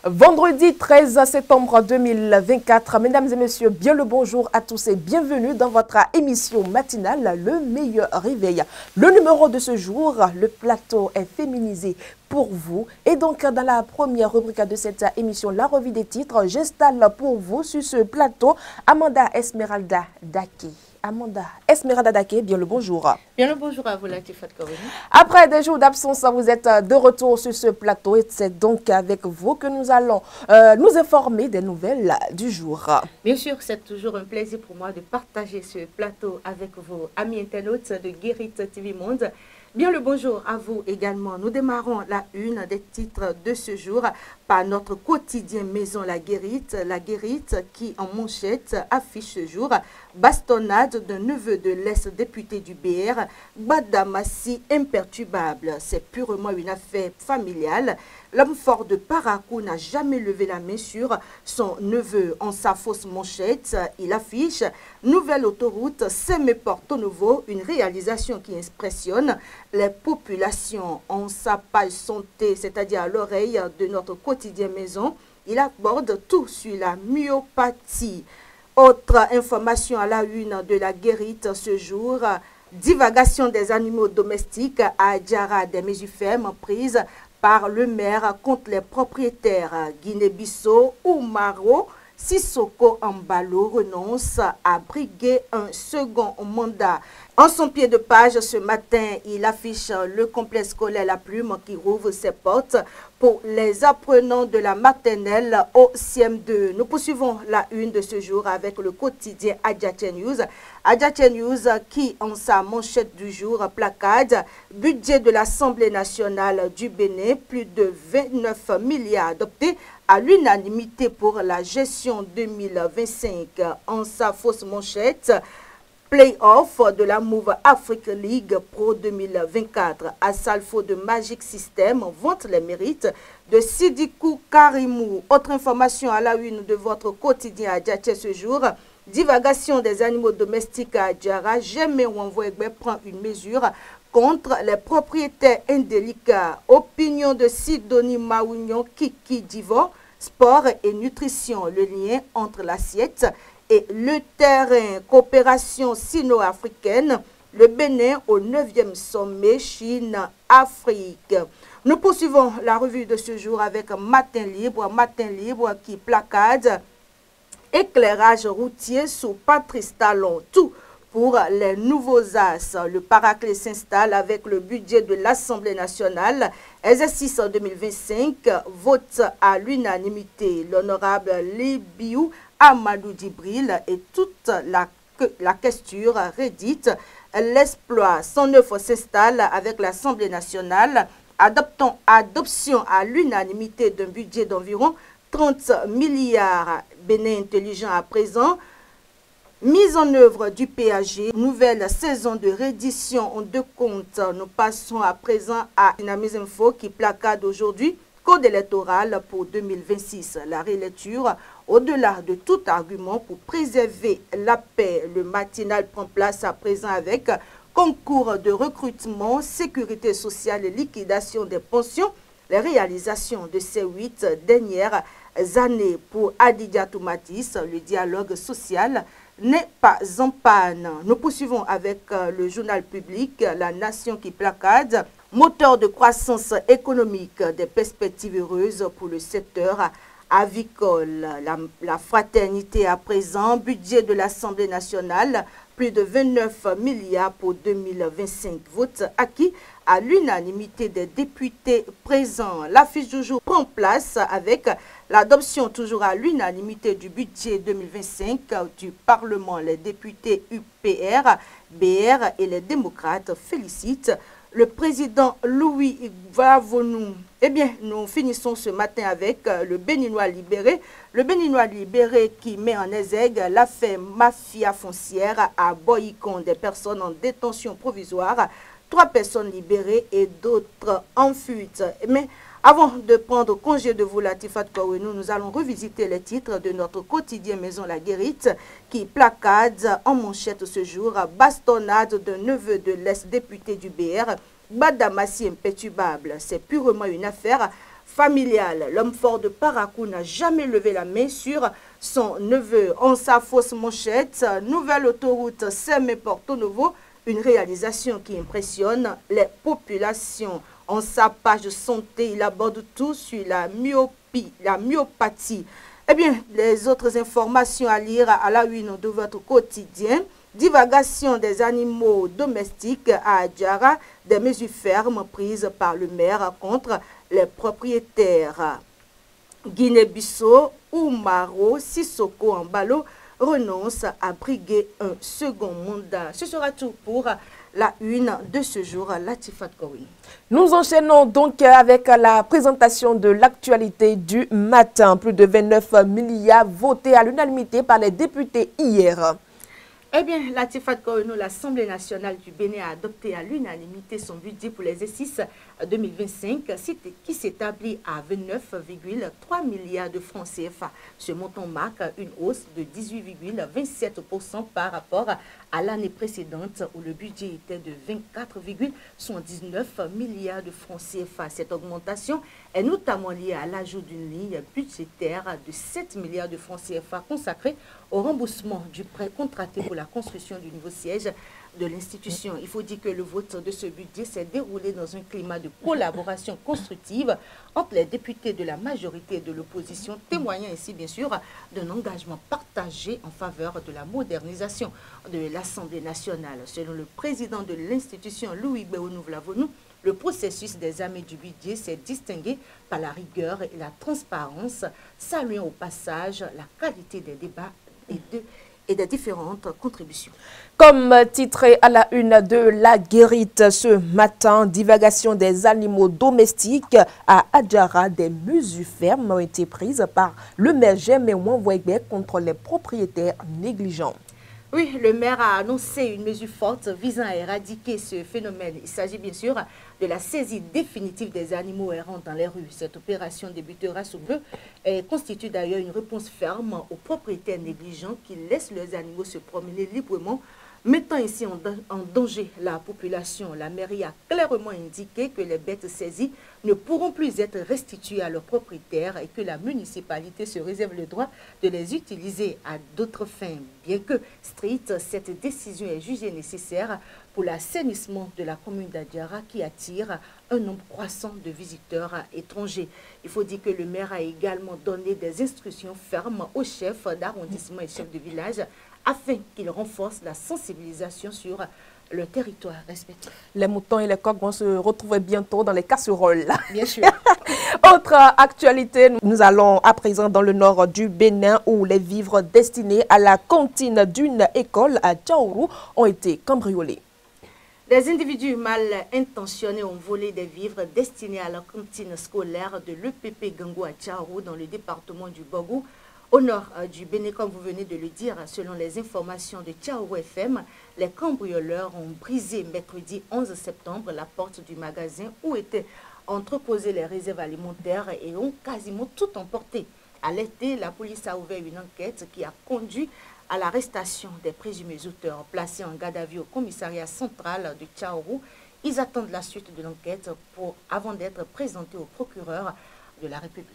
Vendredi 13 septembre 2024, mesdames et messieurs, bien le bonjour à tous et bienvenue dans votre émission matinale, le meilleur réveil. Le numéro de ce jour, le plateau est féminisé pour vous. Et donc, dans la première rubrique de cette émission, la revue des titres, j'installe pour vous sur ce plateau Amanda Esmeralda Daké. Amanda Esmeralda Daké, bien le bonjour. Bien le bonjour à vous, Latifat Karouni. Après des jours d'absence, vous êtes de retour sur ce plateau et c'est donc avec vous que nous allons nous informer des nouvelles du jour. Bien sûr, c'est toujours un plaisir pour moi de partager ce plateau avec vos amis internautes de Guérite TV Monde. Bien le bonjour à vous également. Nous démarrons la une des titres de ce jour par notre quotidien Maison La Guérite qui en manchette affiche ce jour bastonnade d'un neveu de l'ex-député du BR, Badamassi imperturbable. C'est purement une affaire familiale. L'homme fort de Parakou n'a jamais levé la main sur son neveu. En sa fausse manchette, il affiche nouvelle autoroute Sémé-Porto Nouveau, une réalisation qui impressionne les populations. En sa page santé, c'est-à-dire à l'oreille de notre quotidien Maison, il aborde tout sur la myopathie. Autre information à la une de la Guérite ce jour, divagation des animaux domestiques à Djara, des mesures fermes prises par le maire contre les propriétaires. Guinée-Bissau ou Maro, Sissoko Ambalo renonce à briguer un second mandat. En son pied de page ce matin, il affiche le complexe scolaire La Plume qui rouvre ses portes pour les apprenants de la maternelle au CM2. Nous poursuivons la une de ce jour avec le quotidien Adjatia News. Adjatia News qui, en sa manchette du jour, placade budget de l'Assemblée nationale du Bénin, plus de 29 milliards adoptés à l'unanimité pour la gestion 2025. En sa fausse manchette, play-off de la Move Africa League Pro 2024. Assalfo de Magic System vante les mérites de Sidikou Karimou. Autre information à la une de votre quotidien à Djaché ce jour. Divagation des animaux domestiques à Djara. Jamais Wanvoegbe prend une mesure contre les propriétaires indélicats. Opinion de Sidonie Maounion Kiki Divo. Sport et nutrition. Le lien entre l'assiette et le terrain. Coopération sino-africaine, le Bénin au 9e sommet Chine-Afrique. Nous poursuivons la revue de ce jour avec Matin Libre qui placade éclairage routier sous Patrice Talon. Tout pour les nouveaux as. Le paraclet s'installe avec le budget de l'Assemblée nationale. Exercice 2025, vote à l'unanimité. L'honorable Libiou Amadou Djibril et toute la questure rédite. L'exploit 109 s'installe avec l'Assemblée nationale. Adoption à l'unanimité d'un budget d'environ 30 milliards. Bénin intelligent à présent. Mise en œuvre du PAG, nouvelle saison de reddition de comptes. Nous passons à présent à Dynamis Info qui placade aujourd'hui code électoral pour 2026. La relecture, au-delà de tout argument pour préserver la paix, le matinal prend place à présent avec concours de recrutement, sécurité sociale et liquidation des pensions, les réalisations de ces 8 dernières années. Pour Adidia Toumatis, le dialogue social n'est pas en panne. Nous poursuivons avec le journal public, La Nation qui placade, moteur de croissance économique, des perspectives heureuses pour le secteur avicole. La fraternité à présent, budget de l'Assemblée nationale, plus de 29 milliards pour 2025. Vote acquis à l'unanimité des députés présents. L'affiche du jour prend place avec l'adoption toujours à l'unanimité du budget 2025 du Parlement. Les députés UPR, BR et les démocrates félicitent le président Louis Vavonou. Eh bien, nous finissons ce matin avec le Béninois libéré. Le Béninois libéré qui met en exergue l'affaire mafia foncière à Boycon, des personnes en détention provisoire, 3 personnes libérées et d'autres en fuite. Mais avant de prendre congé de vous, Latifat Karouenou, nous allons revisiter les titres de notre quotidien Maison La Guérite qui placade en manchette ce jour bastonnade d'un neveu de l'ex-député du BR, Badamassi imperturbable. C'est purement une affaire familiale. L'homme fort de Parakou n'a jamais levé la main sur son neveu. En sa fausse manchette, nouvelle autoroute Semé-Porto Novo, une réalisation qui impressionne les populations. En sa page santé, il aborde tout sur la myopathie. Eh bien, les autres informations à lire à la une de votre quotidien. Divagation des animaux domestiques à Adjara, des mesures fermes prises par le maire contre les propriétaires. Guinée-Bissau, Oumaro, Sissoko Ambalo renonce à briguer un second mandat. Ce sera tout pour la une de ce jour, Latifat Koui. Nous enchaînons donc avec la présentation de l'actualité du matin. Plus de 29 milliards votés à l'unanimité par les députés hier. Eh bien, Latifat Koino, l'Assemblée nationale du Bénin a adopté à l'unanimité son budget pour l'exercice 2025 qui s'établit à 29,3 milliards de francs CFA. Ce montant marque une hausse de 18,27% par rapport à l'année précédente où le budget était de 24,79 milliards de francs CFA. Cette augmentation est notamment liée à l'ajout d'une ligne budgétaire de 7 milliards de francs CFA consacrée au remboursement du prêt contracté pour la construction du nouveau siège de l'institution. Il faut dire que le vote de ce budget s'est déroulé dans un climat de collaboration constructive entre les députés de la majorité et de l'opposition, témoignant ainsi bien sûr d'un engagement partagé en faveur de la modernisation de l'Assemblée nationale. Selon le président de l'institution, Louis Béounou-Vlavonou, le processus d'examen du budget s'est distingué par la rigueur et la transparence, saluant au passage la qualité des débats et des différentes contributions. Comme titré à la une de la Guérite ce matin, divagation des animaux domestiques à Adjara, des mesures fermes ont été prises par le maire Germain Wouegbe contre les propriétaires négligents. Oui, le maire a annoncé une mesure forte visant à éradiquer ce phénomène. Il s'agit bien sûr de la saisie définitive des animaux errants dans les rues. Cette opération débutera sous peu et constitue d'ailleurs une réponse ferme aux propriétaires négligents qui laissent leurs animaux se promener librement, mettant ainsi en danger la population. La mairie a clairement indiqué que les bêtes saisies ne pourront plus être restituées à leurs propriétaires et que la municipalité se réserve le droit de les utiliser à d'autres fins. Bien que stricte, cette décision est jugée nécessaire pour l'assainissement de la commune d'Adjara qui attire un nombre croissant de visiteurs étrangers. Il faut dire que le maire a également donné des instructions fermes aux chefs d'arrondissement et chefs de village afin qu'ils renforcent la sensibilisation sur le territoire respectif. Les moutons et les coqs vont se retrouver bientôt dans les casseroles. Bien sûr. Autre actualité, nous allons à présent dans le nord du Bénin où les vivres destinés à la cantine d'une école à Tchaourou ont été cambriolés. Des individus mal intentionnés ont volé des vivres destinés à la cantine scolaire de l'EPP Gango à Tchaourou dans le département du Bogou. Au nord du Bénin, comme vous venez de le dire, selon les informations de Tchaourou FM, les cambrioleurs ont brisé mercredi 11 septembre la porte du magasin où étaient entreposées les réserves alimentaires et ont quasiment tout emporté. À l'été, la police a ouvert une enquête qui a conduit à l'arrestation des présumés auteurs placés en garde à vue au commissariat central de Tchaourou. Ils attendent la suite de l'enquête avant d'être présentés au procureur de la République.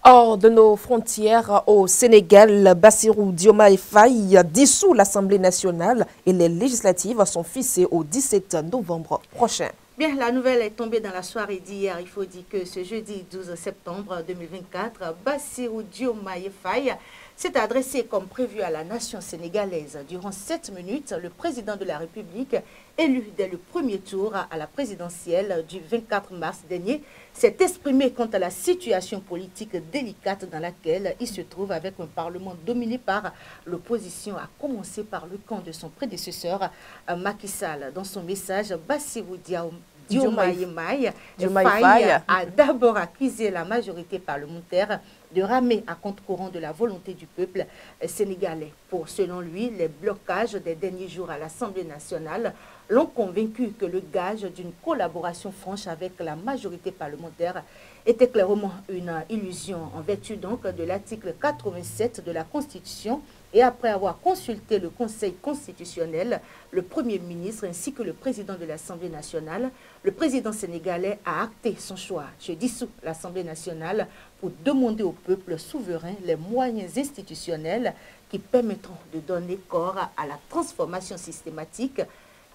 Hors de nos frontières, au Sénégal, Bassirou Diomaye Faye dissout l'Assemblée nationale et les législatives sont fixées au 17 novembre prochain. Bien, la nouvelle est tombée dans la soirée d'hier. Il faut dire que ce jeudi 12 septembre 2024, Bassirou Diomaye Faye s'est adressé comme prévu à la nation sénégalaise. Durant 7 minutes, le président de la République, élu dès le premier tour à la présidentielle du 24 mars dernier, s'est exprimé quant à la situation politique délicate dans laquelle il se trouve avec un parlement dominé par l'opposition, à commencer par le camp de son prédécesseur Macky Sall. Dans son message, Bassirou Diomaye Faye a d'abord accusé la majorité parlementaire de ramer à contre-courant de la volonté du peuple sénégalais. Pour, selon lui, les blocages des derniers jours à l'Assemblée nationale l'ont convaincu que le gage d'une collaboration franche avec la majorité parlementaire était clairement une illusion en vertu donc de l'article 87 de la Constitution. Et après avoir consulté le Conseil constitutionnel, le Premier ministre ainsi que le président de l'Assemblée nationale, le président sénégalais a acté son choix. Je dissous l'Assemblée nationale pour demander au peuple souverain les moyens institutionnels qui permettront de donner corps à la transformation systématique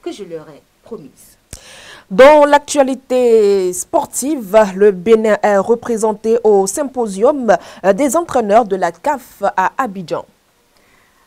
que je leur ai promise. Dans l'actualité sportive, le Bénin est représenté au symposium des entraîneurs de la CAF à Abidjan.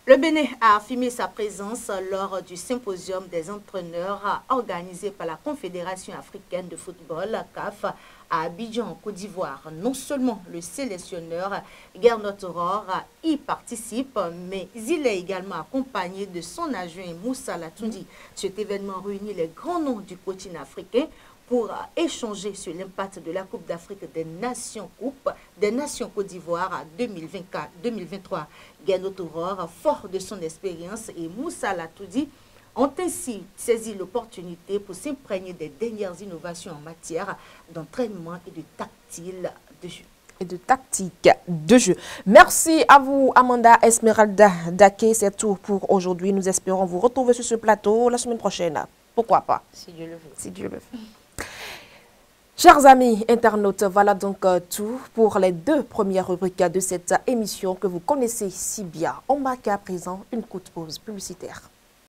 Le Bénin a affirmé sa présence lors du symposium des entraîneurs organisé par la Confédération africaine de football, la CAF, à Abidjan, en Côte d'Ivoire. Non seulement le sélectionneur Gernot Rohr y participe, mais il est également accompagné de son adjoint Moussa Latoundi. Cet événement réunit les grands noms du coaching africain pour échanger sur l'impact de la Coupe d'Afrique des Nations Côte d'Ivoire 2023. Gernot Rohr, fort de son expérience, et Moussa Latoundi ont ainsi saisi l'opportunité pour s'imprégner des dernières innovations en matière d'entraînement et de tactique de jeu. Merci à vous, Amanda Esmeralda Daké. C'est tout pour aujourd'hui. Nous espérons vous retrouver sur ce plateau la semaine prochaine. Pourquoi pas? Si Dieu le veut. Si Dieu le veut. Chers amis internautes, voilà donc tout pour les deux premières rubriques de cette émission que vous connaissez si bien. On marque à présent une courte pause publicitaire.